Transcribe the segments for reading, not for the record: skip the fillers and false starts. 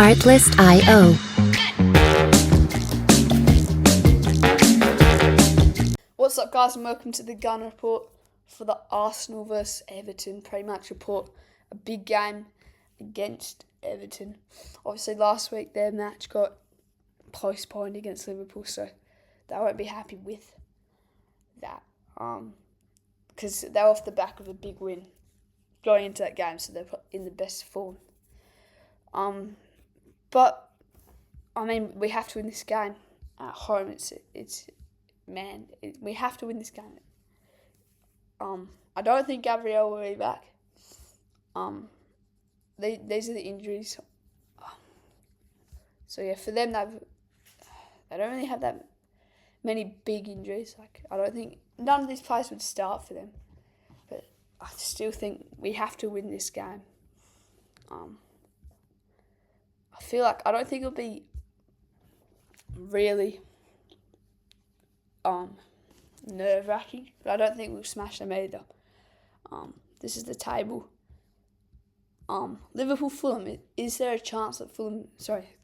Artlist.io. What's up, guys, and welcome to the Gun Report for the Arsenal vs Everton pre-match report. A big game against Everton. Obviously, last week their match got postponed against Liverpool, so they won't be happy with that. Because they're off the back of a big win going into that game, so they're in the best form. But I mean, we have to win this game at home. We have to win this game. I don't think Gabriel will be back. These are the injuries. So yeah, for them, they don't really have that many big injuries. I don't think none of these players would start for them, but I still think we have to win this game. I feel like I don't think it'll be really nerve-wracking, but I don't think we'll smash them either. This is the table. Liverpool-Fulham, is there a chance that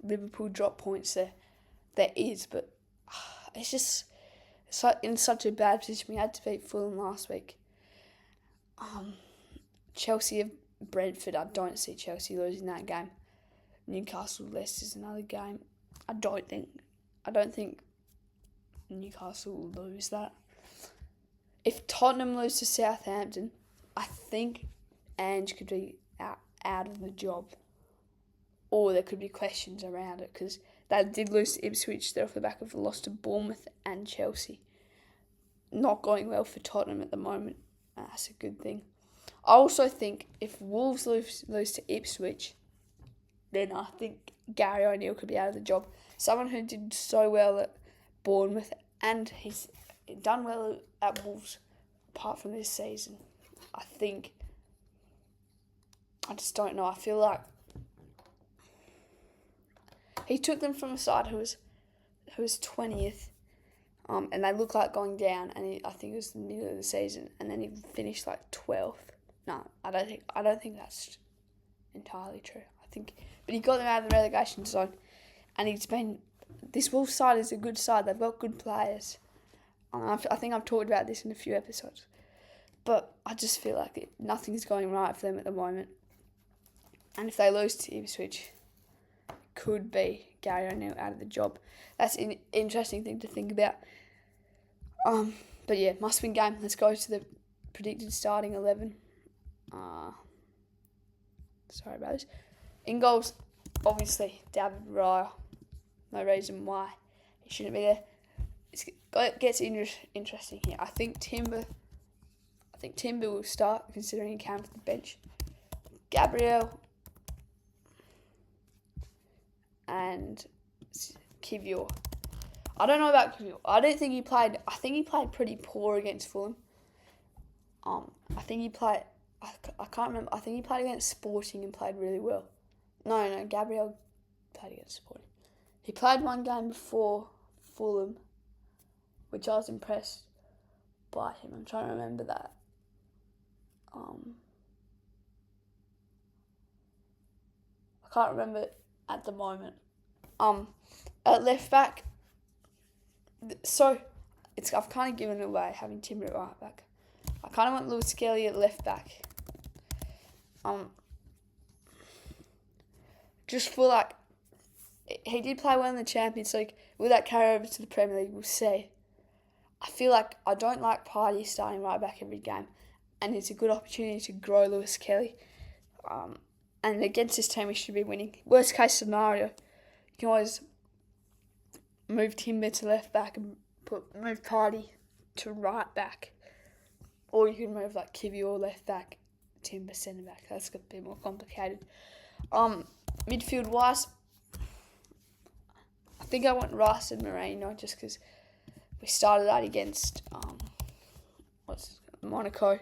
Liverpool drop points there? There is, but it's in such a bad position. We had to beat Fulham last week. Chelsea of Brentford, I don't see Chelsea losing that game. Newcastle-Leicester's another game. I don't think Newcastle will lose that. If Tottenham lose to Southampton, I think Ange could be out of the job, or there could be questions around it, because they did lose to Ipswich. They're off the back of a loss to Bournemouth and Chelsea. Not going well for Tottenham at the moment. That's a good thing. I also think if Wolves lose to Ipswich, then I think Gary O'Neill could be out of the job. Someone who did so well at Bournemouth, and he's done well at Wolves apart from this season. I just don't know. I feel like he took them from a side who was 20th, and they looked like going down, and I think it was the middle of the season, and then he finished like 12th. No, I don't think that's entirely true. But he got them out of the relegation zone, and this Wolves side is a good side. They've got good players. I think I've talked about this in a few episodes, but I just feel like nothing's going right for them at the moment. And if they lose to Ipswich, it could be Gary O'Neill out of the job. That's an interesting thing to think about. But yeah, must-win game. Let's go to the predicted starting 11. Sorry about this. In goals, obviously, David Raya. No reason why he shouldn't be there. It gets interesting here. I think Timber will start, considering he came to the bench. Gabriel and Kivior. I don't know about Kivior. I think he played pretty poor against Fulham. I can't remember. I think he played against Sporting and played really well. No, Gabriel played against Sporting. He played one game before Fulham, which I was impressed by him. I'm trying to remember that. I can't remember it at the moment. At left back, I've kind of given it away having Timber at right back. I kind of want Lewis Kelly at left back. Just for he did play well in the Champions League. Will that carry over to the Premier League? We'll see. I feel like I don't like Partey starting right back every game, and it's a good opportunity to grow Lewis Kelly. And against this team, we should be winning. Worst case scenario, you can always move Timber to left back and move Partey to right back, or you can move Kivior left back, Timber centre back. That's a bit more complicated. Midfield wise, I think I want Rice and Moreno just because we started that against Monaco.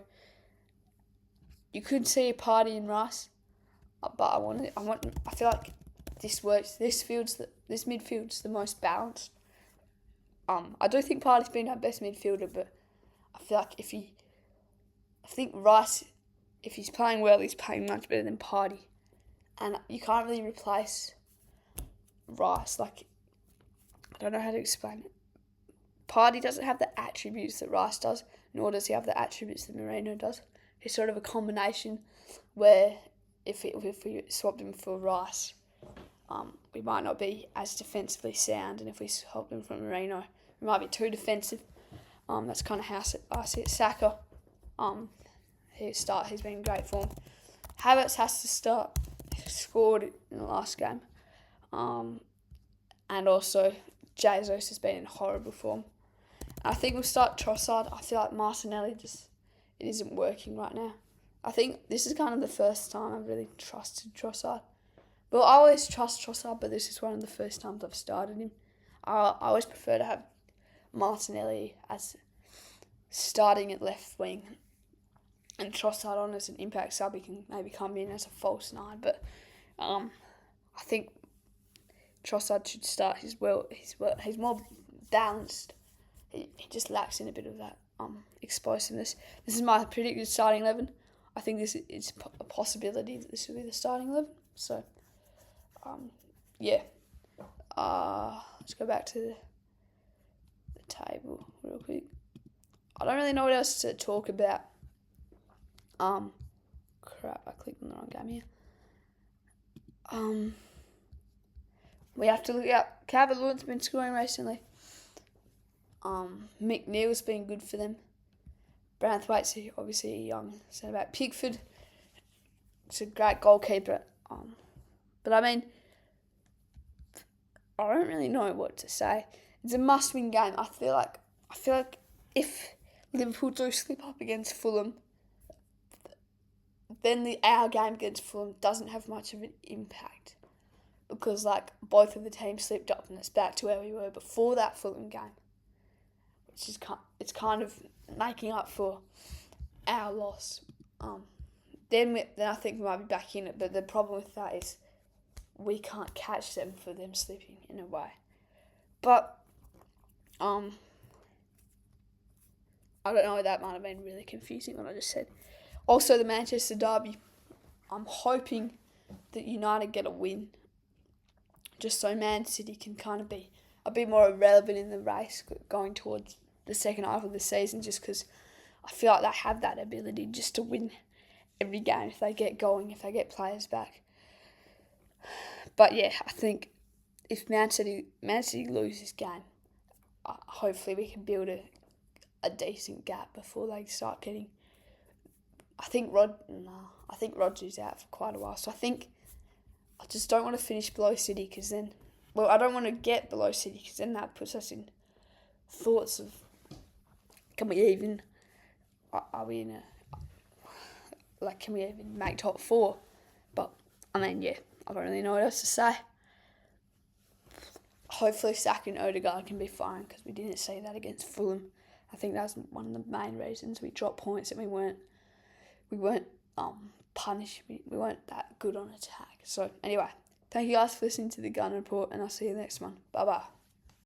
You could see a Partey in Rice, but I feel like this works. This midfield's the most balanced. I do think Partey's been our best midfielder, but I feel like I think Rice, if he's playing well, he's playing much better than Partey. And you can't really replace Rice. Like, I don't know how to explain it. Partey doesn't have the attributes that Rice does, nor does he have the attributes that Moreno does. He's sort of a combination where if we swapped him for Rice, we might not be as defensively sound, and if we swapped him for Moreno, we might be too defensive. That's kind of how I see it. Saka, he's been in great form. Havertz has to start. He scored in the last game. And also, Jesus has been in horrible form. I think we'll start Trossard. I feel like Martinelli it isn't working right now. I think this is kind of the first time I've really trusted Trossard. Well, I always trust Trossard, but this is one of the first times I've started him. I always prefer to have Martinelli as starting at left wing and Trossard on as an impact sub. He can maybe come in as a false nine, but I think Trossard should start. He's more balanced. He just lacks in a bit of that explosiveness. This is my predicted starting 11. I think this is a possibility that this will be the starting 11. So, yeah. Let's go back to the table real quick. I don't really know what else to talk about. Crap, I clicked on the wrong game here. We have to look up. Calvert-Lewin's been scoring recently. McNeil's been good for them. Branthwaite's obviously a young centre-back. Pickford, it's a great goalkeeper. But I mean, I don't really know what to say. It's a must-win game. I feel like if Liverpool do slip up against Fulham, then our game against Fulham doesn't have much of an impact, because like both of the teams slipped up and it's back to where we were before that Fulham game, which is kind of making up for our loss. Then I think we might be back in it, but the problem with that is we can't catch them for them slipping in a way. But I don't know, that might have been really confusing what I just said. Also, the Manchester derby, I'm hoping that United get a win, just so Man City can kind of be a bit more relevant in the race going towards the second half of the season, just because I feel like they have that ability just to win every game if they get going, if they get players back. But yeah, I think if Man City lose this game, hopefully we can build a decent gap before they start getting. I think Rodgers out for quite a while, so I just don't want to finish below City, because then, well, I don't want to get below City, because then that puts us in thoughts of, can we even make top 4? But I mean, yeah, I don't really know what else to say. Hopefully Saka and Odegaard can be fine, because we didn't see that against Fulham. I think that's one of the main reasons we dropped points, and we weren't punished. We weren't that good on attack. So anyway, thank you guys for listening to the Gun Report, and I'll see you next one. Bye bye.